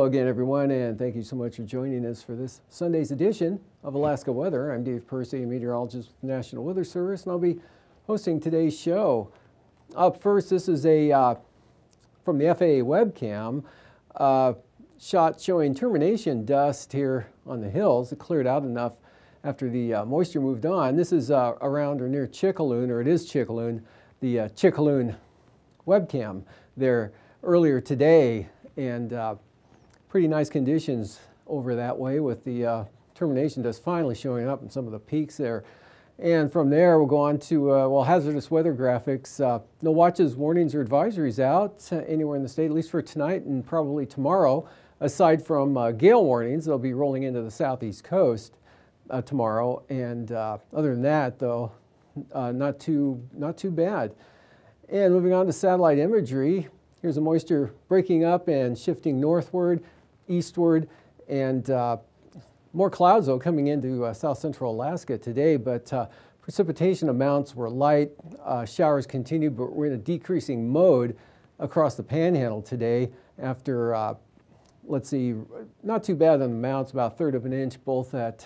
Hello again, everyone, and thank you so much for joining us for this Sunday's edition of Alaska Weather. I'm Dave Percy, a meteorologist with the National Weather Service, and I'll be hosting today's show. Up first, this is a from the FAA webcam shot showing termination dust here on the hills. It cleared out enough after the moisture moved on. This is around or near Chickaloon, or it is Chickaloon, the Chickaloon webcam there earlier today, and pretty nice conditions over that way with the termination dust finally showing up in some of the peaks there. And from there, we'll go on to, hazardous weather graphics. No watches, warnings, or advisories out anywhere in the state, at least for tonight and probably tomorrow, aside from gale warnings. They'll be rolling into the southeast coast tomorrow. And other than that, though, not too bad. And moving on to satellite imagery, here's the moisture breaking up and shifting northward, eastward, and more clouds, though, coming into south central Alaska today, but precipitation amounts were light. Showers continued, but we're in a decreasing mode across the panhandle today after, let's see, not too bad on the amounts, about a third of an inch, both at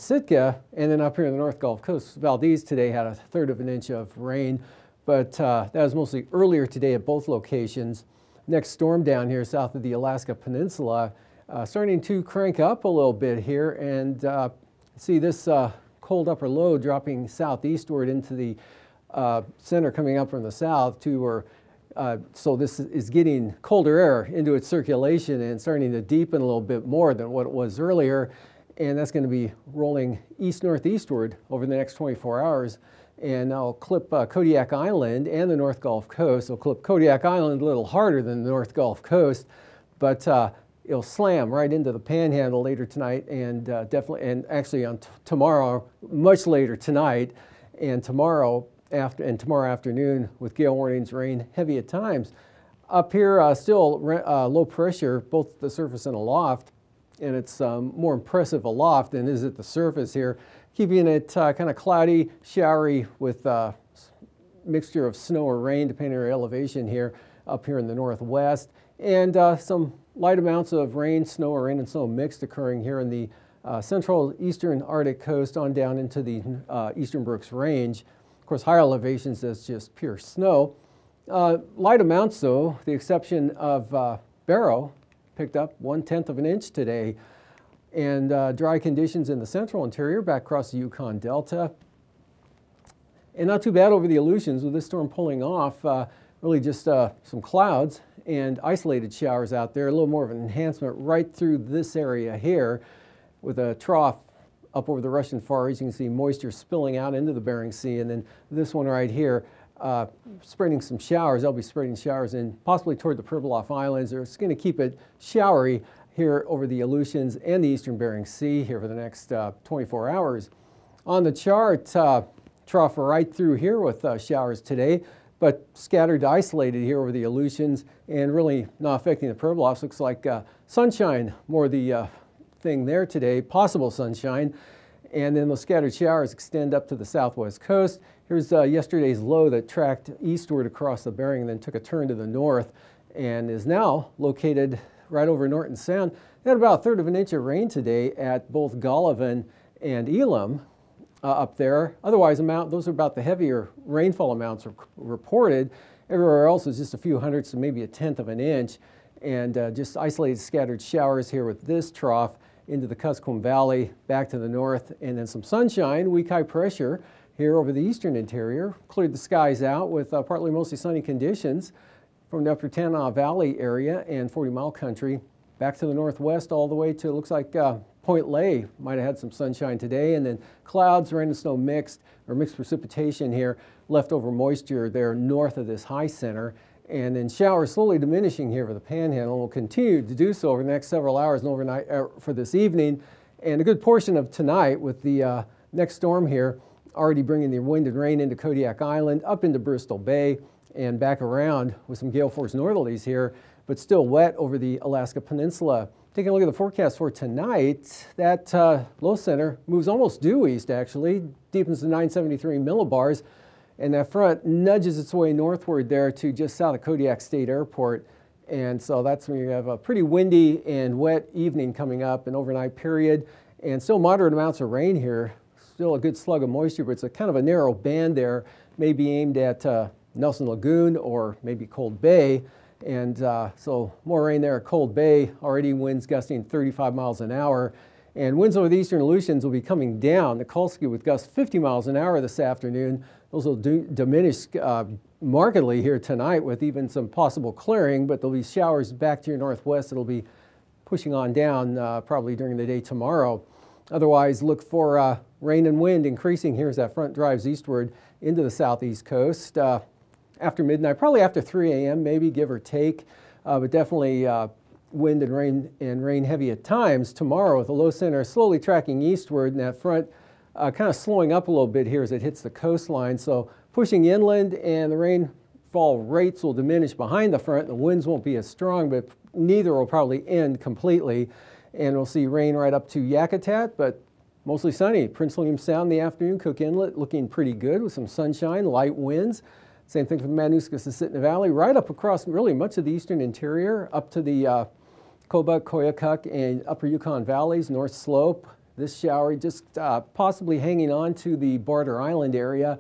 Sitka and then up here in the North Gulf Coast. Valdez today had a third of an inch of rain, but that was mostly earlier today at both locations. Next storm down here south of the Alaska Peninsula starting to crank up a little bit here, and see this cold upper low dropping southeastward into the center coming up from the south so this is getting colder air into its circulation and starting to deepen a little bit more than what it was earlier, and that's going to be rolling east-northeastward over the next 24 hours. And I'll clip Kodiak Island and the North Gulf Coast. I'll clip Kodiak Island a little harder than the North Gulf Coast, but it'll slam right into the panhandle later tonight, and definitely, and actually on tomorrow, much later tonight, and tomorrow afternoon with gale warnings, rain heavy at times. Up here, still low pressure, both the surface and aloft, and it's more impressive aloft than it is at the surface here, keeping it kind of cloudy, showery with mixture of snow or rain depending on your elevation here up here in the northwest, and some light amounts of rain, snow, or rain and snow mixed occurring here in the central eastern Arctic coast on down into the Eastern Brooks Range. Of course, higher elevations, that's just pure snow. Light amounts, though, the exception of Barrow, picked up 1/10 of an inch today. And dry conditions in the central interior back across the Yukon Delta. And not too bad over the Aleutians with this storm pulling off. Really just some clouds and isolated showers out there. A little more of an enhancement right through this area here with a trough up over the Russian Far East. You can see moisture spilling out into the Bering Sea. And then this one right here, spreading some showers. They'll be spreading showers in possibly toward the Pribilof Islands. It's going to keep it showery here over the Aleutians and the eastern Bering Sea here for the next 24 hours. On the chart, trough right through here with showers today, but scattered, isolated here over the Aleutians and really not affecting the Pribilofs. Looks like sunshine more the thing there today, possible sunshine. And then those scattered showers extend up to the southwest coast. Here's yesterday's low that tracked eastward across the Bering and then took a turn to the north and is now located right over Norton Sound. They had about a third of an inch of rain today at both Golovin and Elam up there. Otherwise, those are about the heavier rainfall amounts reported. Everywhere else is just a few hundredths to maybe 1/10 of an inch, and just isolated scattered showers here with this trough into the Kuskokwim Valley, back to the north, and then some sunshine, weak high pressure here over the eastern interior. Cleared the skies out with partly mostly sunny conditions from the upper Tanana Valley area and 40 Mile Country back to the northwest all the way to, it looks like Point Lay might have had some sunshine today, and then clouds, rain and snow mixed precipitation here, leftover moisture there north of this high center, and then showers slowly diminishing here for the Panhandle. Will continue to do so over the next several hours and overnight for this evening, and a good portion of tonight with the next storm here already bringing the wind and rain into Kodiak Island, up into Bristol Bay, and back around with some gale force northerlies here, but still wet over the Alaska Peninsula. Taking a look at the forecast for tonight, that low center moves almost due east actually, deepens to 973 millibars, and that front nudges its way northward there to just south of Kodiak State Airport. And so that's when you have a pretty windy and wet evening coming up, an overnight period, and still moderate amounts of rain here. Still a good slug of moisture, but it's a kind of a narrow band there, maybe aimed at Nelson Lagoon or maybe Cold Bay. And so more rain there at Cold Bay, already winds gusting 35 miles an hour. And winds over the eastern Aleutians will be coming down. Nikolsky with gusts 50 miles an hour this afternoon. Those will diminish markedly here tonight with even some possible clearing, but there'll be showers back to your northwest. It'll be pushing on down probably during the day tomorrow. Otherwise, look for rain and wind increasing here as that front drives eastward into the southeast coast. After midnight, probably after 3 a.m., maybe, give or take, but definitely wind and rain heavy at times tomorrow with the low center slowly tracking eastward and that front kind of slowing up a little bit here as it hits the coastline. So pushing inland, and the rainfall rates will diminish behind the front. The winds won't be as strong, but neither will probably end completely. And we'll see rain right up to Yakutat, but mostly sunny. Prince William Sound in the afternoon, Cook Inlet looking pretty good with some sunshine, light winds. Same thing for the Matanuska-Susitna Valley, right up across really much of the eastern interior, up to the Kobuk, Koyukuk, and upper Yukon valleys, North Slope. This shower just possibly hanging on to the Barter Island area,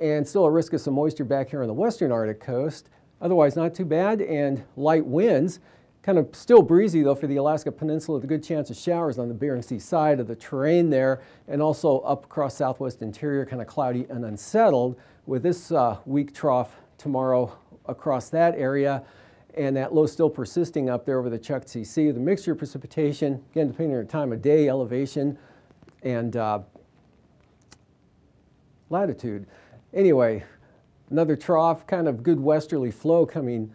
and still a risk of some moisture back here on the western Arctic coast. Otherwise not too bad, and light winds. Kind of still breezy though for the Alaska Peninsula with a good chance of showers on the Bering Sea side of the terrain there, and also up across southwest interior, kind of cloudy and unsettled with this weak trough tomorrow across that area, and that low still persisting up there over the Chukchi Sea. The mixture of precipitation, again depending on the time of day, elevation, and latitude. Anyway, another trough, kind of good westerly flow coming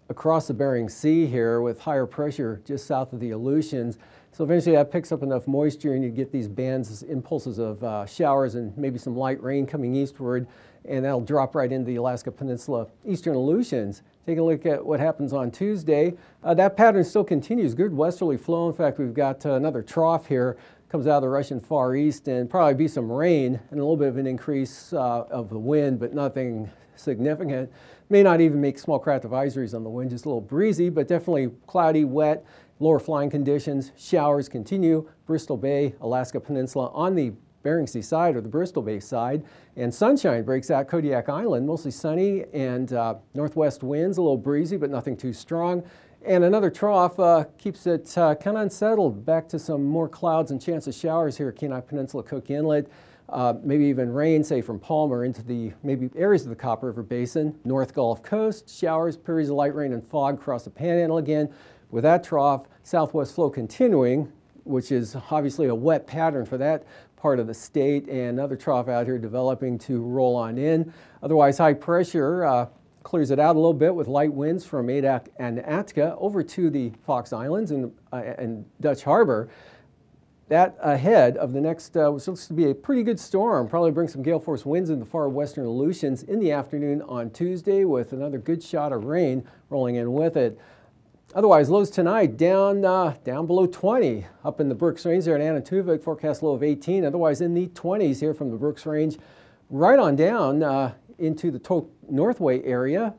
across the Bering Sea here with higher pressure just south of the Aleutians. So eventually that picks up enough moisture and you get these bands, impulses of showers and maybe some light rain coming eastward, and that'll drop right into the Alaska Peninsula, eastern Aleutians. Take a look at what happens on Tuesday. That pattern still continues, good westerly flow. In fact, we've got another trough here, comes out of the Russian Far East, and probably be some rain and a little bit of an increase of the wind, but nothing significant. May not even make small craft advisories on the wind, just a little breezy, but definitely cloudy, wet, lower flying conditions. Showers continue, Bristol Bay, Alaska Peninsula on the Bering Sea side or the Bristol Bay side, and sunshine breaks out Kodiak Island, mostly sunny, and northwest winds, a little breezy, but nothing too strong. And another trough keeps it kind of unsettled, back to some more clouds and chance of showers here at Kenai Peninsula, Cook Inlet. Maybe even rain, say from Palmer into the maybe areas of the Copper River Basin, North Gulf Coast, showers, periods of light rain and fog across the Panhandle again. With that trough, southwest flow continuing, which is obviously a wet pattern for that part of the state, and another trough out here developing to roll on in. Otherwise, high pressure clears it out a little bit with light winds from Adak and Atka over to the Fox Islands and Dutch Harbor. That ahead of the next, which looks to be a pretty good storm, probably bring some gale force winds in the far western Aleutians in the afternoon on Tuesday with another good shot of rain rolling in with it. Otherwise, lows tonight down below 20 up in the Brooks Range there in Anatuvik, forecast low of 18. Otherwise in the 20s here from the Brooks Range right on down into the Tok Northway area.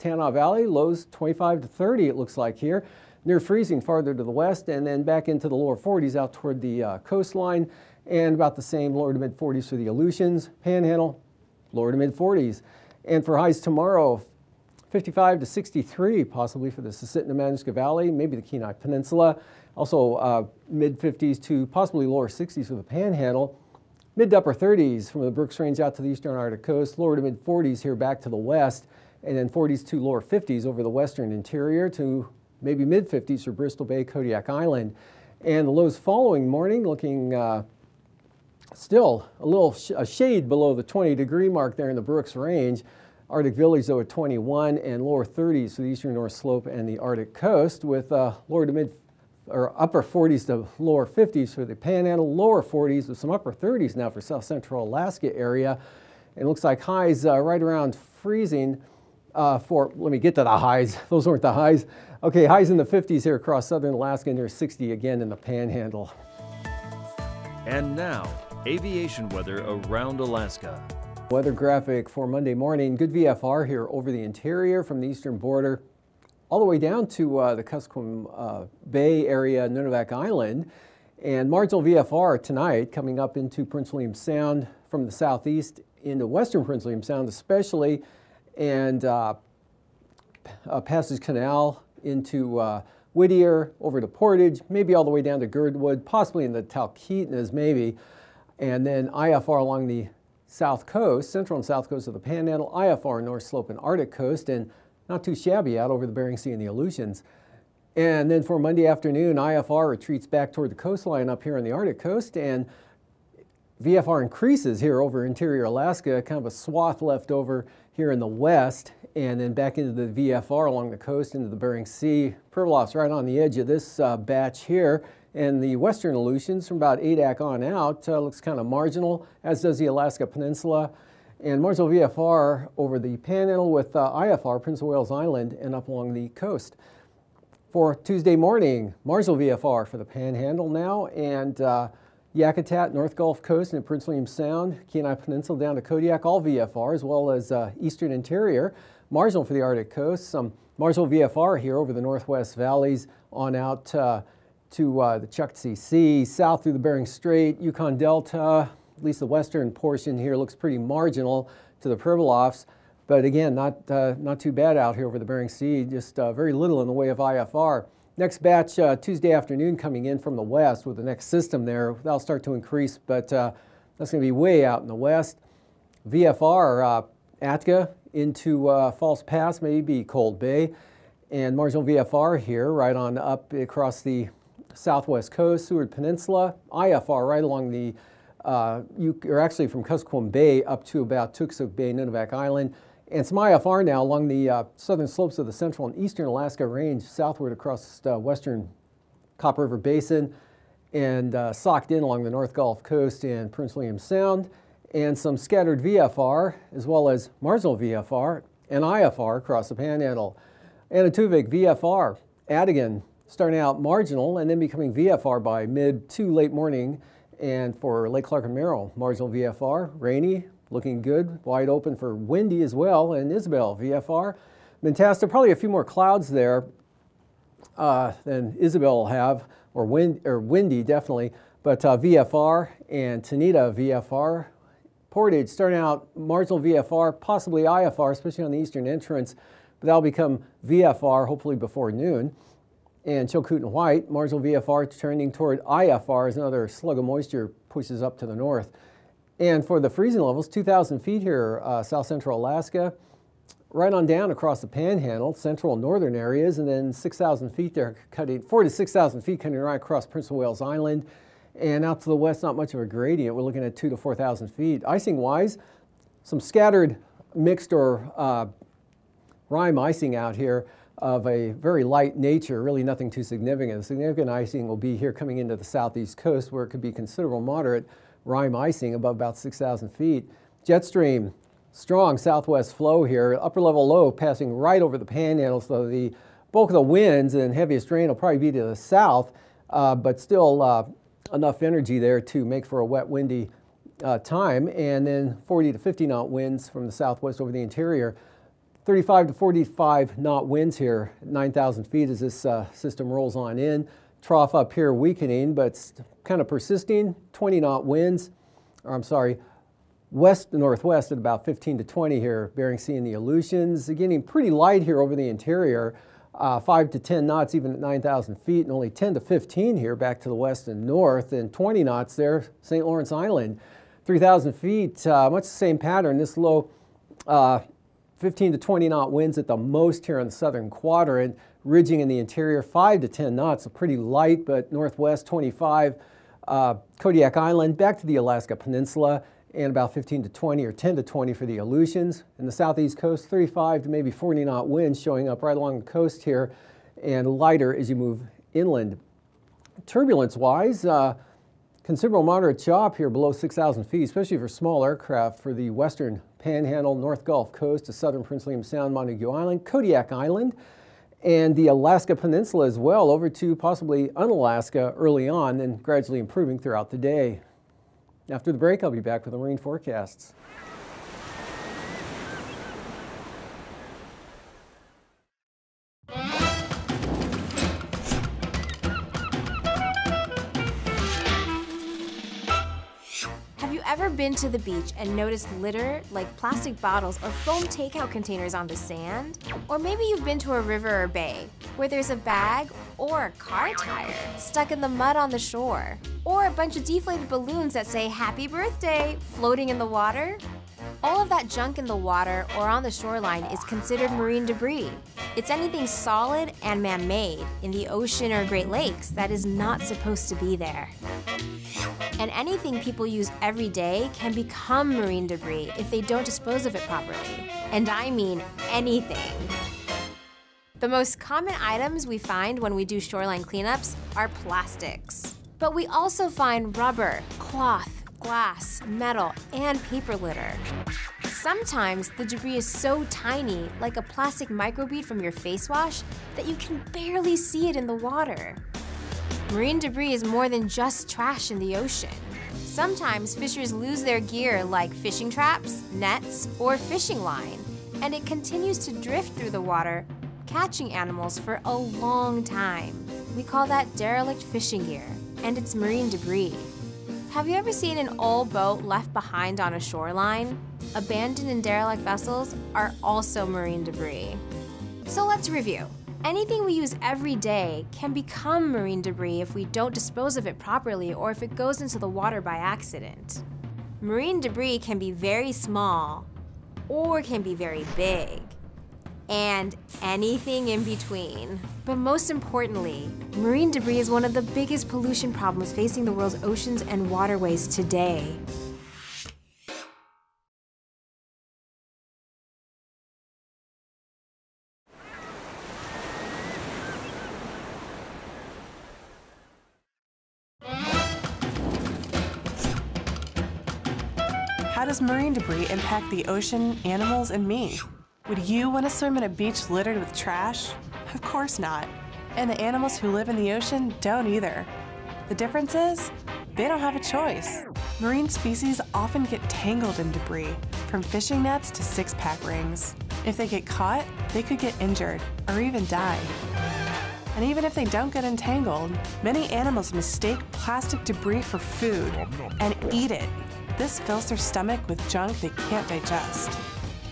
Tanana Valley, lows 25 to 30 it looks like here. Near freezing farther to the west, and then back into the lower 40s out toward the coastline, and about the same lower to mid 40s for the Aleutians. Panhandle, lower to mid 40s. And for highs tomorrow, 55 to 63 possibly for the Susitna Matanuska Valley, maybe the Kenai Peninsula. Also mid 50s to possibly lower 60s for the Panhandle. Mid to upper 30s from the Brooks Range out to the eastern Arctic coast, lower to mid 40s here back to the west, and then 40s to lower 50s over the western interior to maybe mid 50s for Bristol Bay, Kodiak Island. And the lows following morning looking still a shade below the 20-degree mark there in the Brooks Range. Arctic Village, though, at 21, and lower 30s for the eastern North Slope and the Arctic coast, with lower to mid or upper 40s to lower 50s for the Panhandle, lower 40s with some upper 30s now for south central Alaska area. And it looks like highs right around freezing let me get to the highs. Those weren't the highs. Okay, highs in the 50s here across southern Alaska, near 60 again in the Panhandle. And now, aviation weather around Alaska. Weather graphic for Monday morning. Good VFR here over the interior from the eastern border all the way down to the Kuskokwim Bay area, Nunivak Island. And marginal VFR tonight coming up into Prince William Sound from the southeast into western Prince William Sound especially, and Passage Canal into Whittier, over to Portage, maybe all the way down to Girdwood, possibly in the Talkeetnas maybe, and then IFR along the south coast, central and south coast of the Panhandle, IFR North Slope and Arctic coast, and not too shabby out over the Bering Sea and the Aleutians. And then for Monday afternoon, IFR retreats back toward the coastline up here on the Arctic coast, and VFR increases here over interior Alaska, kind of a swath left over here in the west, and then back into the VFR along the coast into the Bering Sea. Pribilof's right on the edge of this batch here, and the western Aleutians from about Adak on out looks kind of marginal, as does the Alaska Peninsula. And marginal VFR over the Panhandle with IFR, Prince of Wales Island, and up along the coast. For Tuesday morning, marginal VFR for the Panhandle now, and Yakutat, North Gulf Coast, and Prince William Sound, Kenai Peninsula down to Kodiak, all VFR, as well as eastern interior. Marginal for the Arctic coast, some marginal VFR here over the northwest valleys on out to the Chukchi Sea, south through the Bering Strait, Yukon Delta. At least the western portion here looks pretty marginal to the Pribilofs, but again, not too bad out here over the Bering Sea, just very little in the way of IFR. Next batch Tuesday afternoon coming in from the west with the next system there. That'll start to increase, but that's going to be way out in the west. VFR Atka into False Pass, maybe Cold Bay, and marginal VFR here right on up across the southwest coast, Seward Peninsula. IFR right along the or actually from Kuskokwim Bay up to about Tuksuk Bay, Nunivak Island, and some IFR now along the southern slopes of the central and eastern Alaska Range, southward across western Copper River Basin, and socked in along the North Gulf Coast and Prince William Sound, and some scattered VFR, as well as marginal VFR and IFR across the Panhandle. Anaktuvik VFR, Adigan starting out marginal and then becoming VFR by mid to late morning. And for Lake Clark and Merrill, marginal VFR, rainy, looking good, wide open for windy as well, and Isabel VFR. Mentasta, probably a few more clouds there than Isabel will have, or windy definitely, but VFR and Tanita VFR. Portage starting out marginal VFR, possibly IFR, especially on the eastern entrance, but that'll become VFR hopefully before noon. And Chilcoot and White, marginal VFR turning toward IFR as another slug of moisture pushes up to the north. And for the freezing levels, 2,000 feet here, south central Alaska, right on down across the Panhandle, central and northern areas, and then 6,000 feet there, cutting 4,000 to 6,000 feet coming right across Prince of Wales Island. And out to the west, not much of a gradient. We're looking at 2,000 to 4,000 feet. Icing-wise, some scattered mixed or rime icing out here of a very light nature, really nothing too significant. Significant icing will be here coming into the southeast coast where it could be considerable moderate rime icing above about 6,000 feet. Jet stream, strong southwest flow here, upper level low passing right over the Panhandle, so the bulk of the winds and heaviest rain will probably be to the south, but still enough energy there to make for a wet, windy time, and then 40 to 50 knot winds from the southwest over the interior. 35 to 45 knot winds here at 9,000 feet as this system rolls on in. Trough up here weakening, but kind of persisting. 20 knot winds, or I'm sorry, west to northwest at about 15 to 20 here, Bering Sea and the Aleutians. Getting pretty light here over the interior, 5 to 10 knots even at 9,000 feet, and only 10 to 15 here back to the west and north, and 20 knots there, St. Lawrence Island. 3,000 feet, much the same pattern. This low 15 to 20 knot winds at the most here in the southern quadrant, ridging in the interior 5 to 10 knots, so pretty light, but northwest 25, Kodiak Island, back to the Alaska Peninsula, and about 15 to 20 or 10 to 20 for the Aleutians. In the southeast coast, 35 to maybe 40 knot winds showing up right along the coast here, and lighter as you move inland. Turbulence-wise, considerable moderate chop here below 6,000 feet, especially for small aircraft for the western Panhandle, North Gulf Coast to southern Prince William Sound, Montague Island, Kodiak Island, and the Alaska Peninsula as well, over to possibly Unalaska early on and gradually improving throughout the day. After the break, I'll be back with the marine forecasts. Have you ever been to the beach and noticed litter like plastic bottles or foam takeout containers on the sand? Or maybe you've been to a river or bay where there's a bag or a car tire stuck in the mud on the shore, or a bunch of deflated balloons that say "Happy Birthday" floating in the water? All of that junk in the water or on the shoreline is considered marine debris. It's anything solid and man-made in the ocean or Great Lakes that is not supposed to be there. And anything people use every day can become marine debris if they don't dispose of it properly. And I mean anything. The most common items we find when we do shoreline cleanups are plastics. But we also find rubber, cloth, glass, metal, and paper litter. Sometimes the debris is so tiny, like a plastic microbead from your face wash, that you can barely see it in the water. Marine debris is more than just trash in the ocean. Sometimes fishers lose their gear like fishing traps, nets, or fishing line, and it continues to drift through the water, catching animals for a long time. We call that derelict fishing gear, and it's marine debris. Have you ever seen an old boat left behind on a shoreline? Abandoned and derelict vessels are also marine debris. So let's review. Anything we use every day can become marine debris if we don't dispose of it properly or if it goes into the water by accident. Marine debris can be very small or can be very big, and anything in between. But most importantly, marine debris is one of the biggest pollution problems facing the world's oceans and waterways today. How does marine debris impact the ocean, animals, and me? Would you want to swim in a beach littered with trash? Of course not. And the animals who live in the ocean don't either. The difference is, they don't have a choice. Marine species often get tangled in debris, from fishing nets to six-pack rings. If they get caught, they could get injured or even die. And even if they don't get entangled, many animals mistake plastic debris for food and eat it. This fills their stomach with junk they can't digest.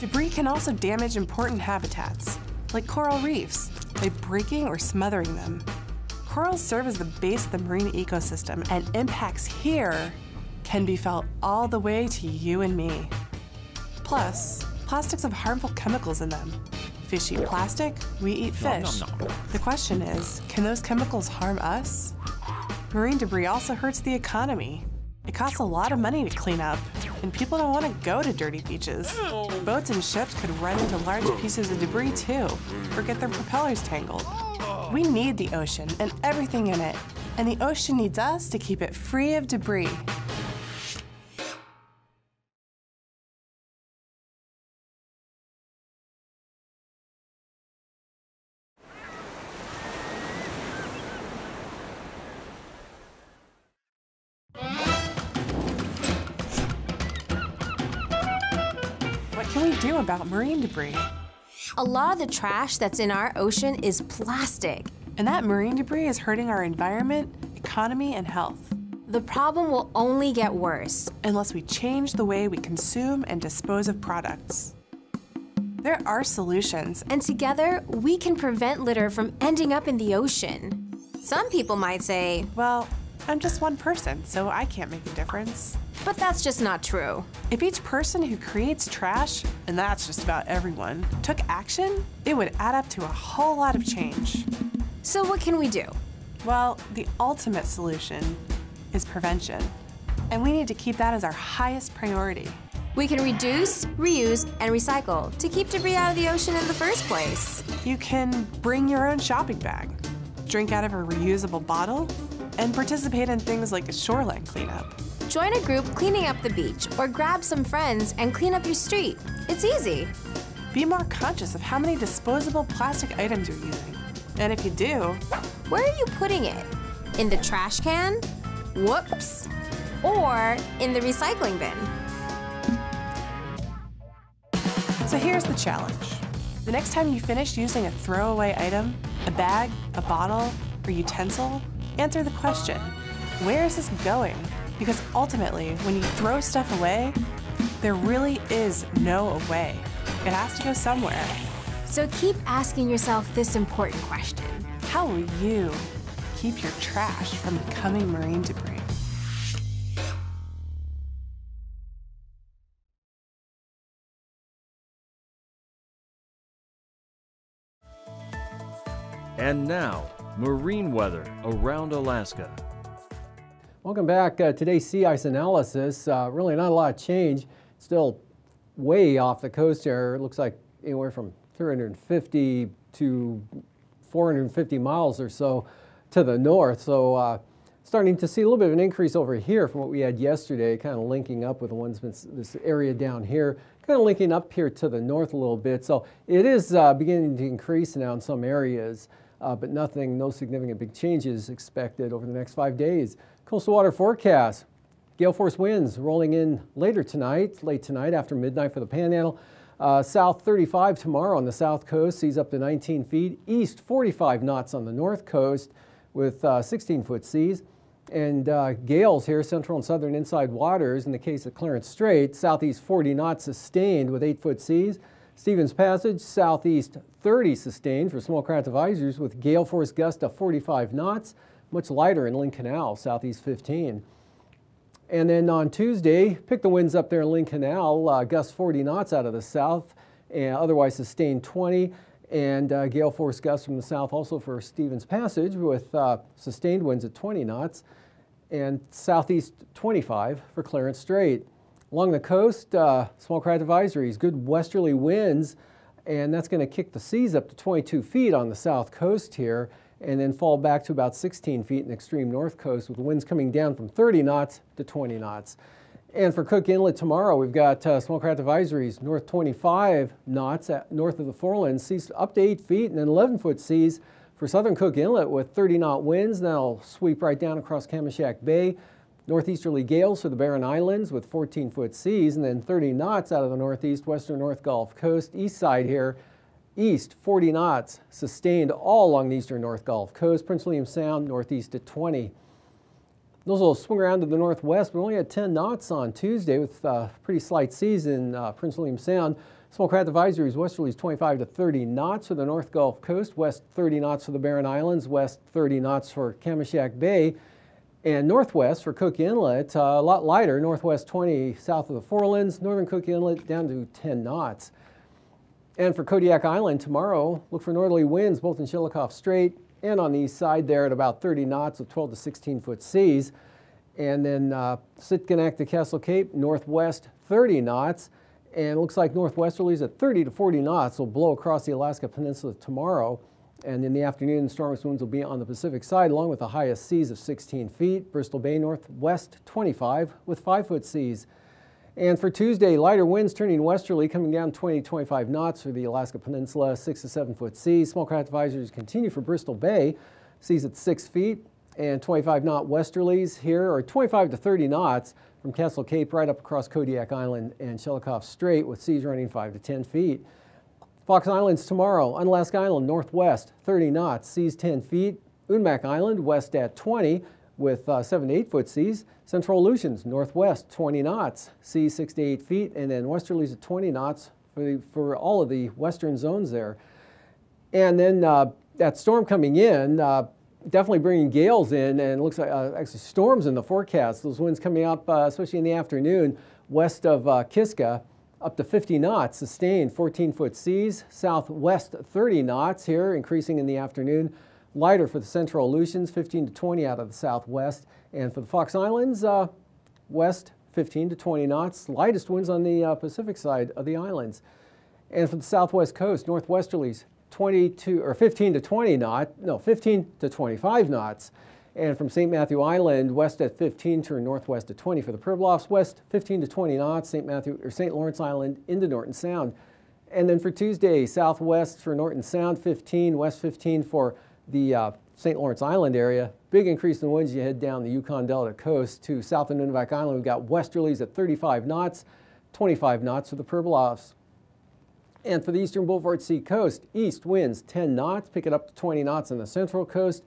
Debris can also damage important habitats, like coral reefs, by breaking or smothering them. Corals serve as the base of the marine ecosystem, and impacts here can be felt all the way to you and me. Plus, plastics have harmful chemicals in them. Fish eat plastic, we eat fish. The question is, can those chemicals harm us? Marine debris also hurts the economy. It costs a lot of money to clean up, and people don't want to go to dirty beaches. Boats and ships could run into large pieces of debris too, or get their propellers tangled. We need the ocean and everything in it, and the ocean needs us to keep it free of debris. What can we do about marine debris? A lot of the trash that's in our ocean is plastic. And that marine debris is hurting our environment, economy, and health. The problem will only get worse unless we change the way we consume and dispose of products. There are solutions, and together we can prevent litter from ending up in the ocean. Some people might say, well, I'm just one person, so I can't make a difference. But that's just not true. If each person who creates trash, and that's just about everyone, took action, it would add up to a whole lot of change. So what can we do? Well, the ultimate solution is prevention. And we need to keep that as our highest priority. We can reduce, reuse, and recycle to keep debris out of the ocean in the first place. You can bring your own shopping bag, drink out of a reusable bottle, and participate in things like a shoreline cleanup. Join a group cleaning up the beach or grab some friends and clean up your street. It's easy. Be more conscious of how many disposable plastic items you're using. And if you do, Where are you putting it? In the trash can? Whoops. Or in the recycling bin? so here's the challenge. The next time you finish using a throwaway item, a bag, a bottle, or utensil, answer the question, where is this going? Because ultimately, when you throw stuff away, there really is no away. It has to go somewhere. So keep asking yourself this important question. How will you keep your trash from becoming marine debris? And now, marine weather around Alaska. Welcome back. Today's sea ice analysis, really not a lot of change. Still way off the coast here. It looks like anywhere from 350 to 450 miles or so to the north. So starting to see a little bit of an increase over here from what we had yesterday, kind of linking up with the ones this area down here, kind of linking up here to the north a little bit. So it is beginning to increase now in some areas, but no significant big changes expected over the next 5 days. Coastal water forecast. Gale force winds rolling in late tonight after midnight for the Panhandle. South 35 tomorrow on the south coast, seas up to 19 feet. East 45 knots on the north coast with 16-foot seas. And gales here, central and southern inside waters in the case of Clarence Strait. Southeast 40 knots sustained with 8-foot seas. Stevens Passage, southeast 30 sustained for small craft advisories with gale force gust of 45 knots. Much lighter in Lynn Canal, southeast 15. And then on Tuesday, pick the winds up there in Lynn Canal, gust 40 knots out of the south, and otherwise sustained 20, and gale force gusts from the south also for Stevens Passage with sustained winds at 20 knots, and southeast 25 for Clarence Strait. Along the coast, small craft advisories, good westerly winds, and that's going to kick the seas up to 22 feet on the south coast here, and then fall back to about 16 feet in the extreme north coast with the winds coming down from 30 knots to 20 knots. And for Cook Inlet tomorrow, we've got small craft advisories, north 25 knots north of the Forelands, seas up to 8 feet, and then 11-foot seas for southern Cook Inlet with 30-knot winds. That'll sweep right down across Kamishak Bay. Northeasterly gales for the Barren Islands with 14-foot seas, and then 30 knots out of the northeast, western North Gulf Coast. East side here, east 40 knots sustained all along the eastern North Gulf Coast. Prince William Sound northeast at 20. Those will swing around to the northwest, but only at 10 knots on Tuesday with pretty slight seas in Prince William Sound. Small craft advisories, westerlies 25 to 30 knots for the North Gulf Coast, west 30 knots for the Barren Islands, west 30 knots for Kamishak Bay, and northwest for Cook Inlet, a lot lighter, northwest 20 south of the Forelands, northern Cook Inlet down to 10 knots. And for Kodiak Island tomorrow, look for northerly winds both in Chillicothe Strait and on the east side there at about 30 knots with 12 to 16-foot seas. And then Sitkinak to Castle Cape, northwest 30 knots. And it looks like northwesterlies at 30 to 40 knots will blow across the Alaska Peninsula tomorrow. And in the afternoon, the strongest winds will be on the Pacific side, along with the highest seas of 16 feet. Bristol Bay northwest 25 with 5-foot seas. And for Tuesday, lighter winds turning westerly, coming down 20 to 25 knots for the Alaska Peninsula, 6 to 7-foot seas. Small craft advisories continue for Bristol Bay, seas at 6 feet, and 25-knot westerlies here, or 25 to 30 knots from Castle Cape right up across Kodiak Island and Chillicothe Strait, with seas running 5 to 10 feet. Fox Islands tomorrow, Unalaska Island northwest, 30 knots, seas 10 feet. Unmak Island west at 20 with 7 to 8-foot seas. Central Aleutians northwest, 20 knots, seas 6 to 8 feet, and then westerlies at 20 knots for all of the western zones there. And then that storm coming in, definitely bringing gales in, and it looks like actually storms in the forecast. Those winds coming up, especially in the afternoon, west of Kiska, up to 50 knots, sustained 14-foot seas. Southwest 30 knots here, increasing in the afternoon. Lighter for the Central Aleutians, 15 to 20 out of the southwest. And for the Fox Islands, west 15 to 20 knots, lightest winds on the Pacific side of the islands. And for the southwest coast, northwesterlies 15 to 25 knots. And from St. Matthew Island, west at 15, turn northwest at 20 for the Pribilofs, west 15 to 20 knots, St. Lawrence Island into Norton Sound. And then for Tuesday, southwest for Norton Sound 15, west 15 for the St. Lawrence Island area. Big increase in winds. You head down the Yukon Delta coast to south of Nunivak Island. We've got westerlies at 35 knots, 25 knots for the Pribilofs. And for the eastern Beaufort Sea coast, east winds 10 knots, pick it up to 20 knots on the central coast,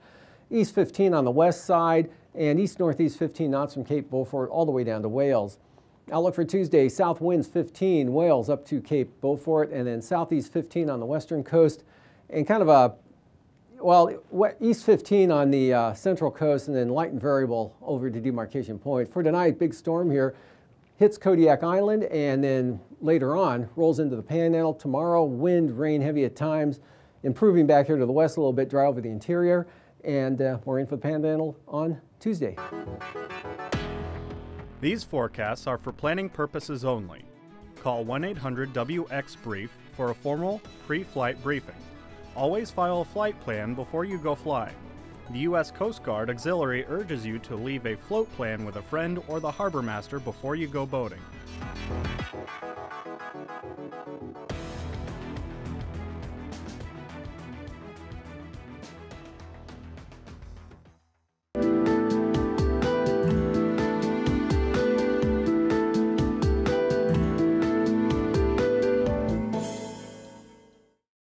east 15 on the west side, and east-northeast 15 knots from Cape Beaufort all the way down to Wales. Outlook for Tuesday, south winds 15, Wales up to Cape Beaufort, and then southeast 15 on the western coast, and kind of a, well, east 15 on the central coast, and then light and variable over to Demarcation Point. For tonight, big storm here hits Kodiak Island, and then later on rolls into the Panhandle. Tomorrow, wind, rain heavy at times, improving back here to the west a little bit, dry over the interior, and we're in for the Panhandle on Tuesday. These forecasts are for planning purposes only. Call 1-800-WX-BRIEF for a formal pre-flight briefing. Always file a flight plan before you go flying. The U.S. Coast Guard Auxiliary urges you to leave a float plan with a friend or the harbor master before you go boating.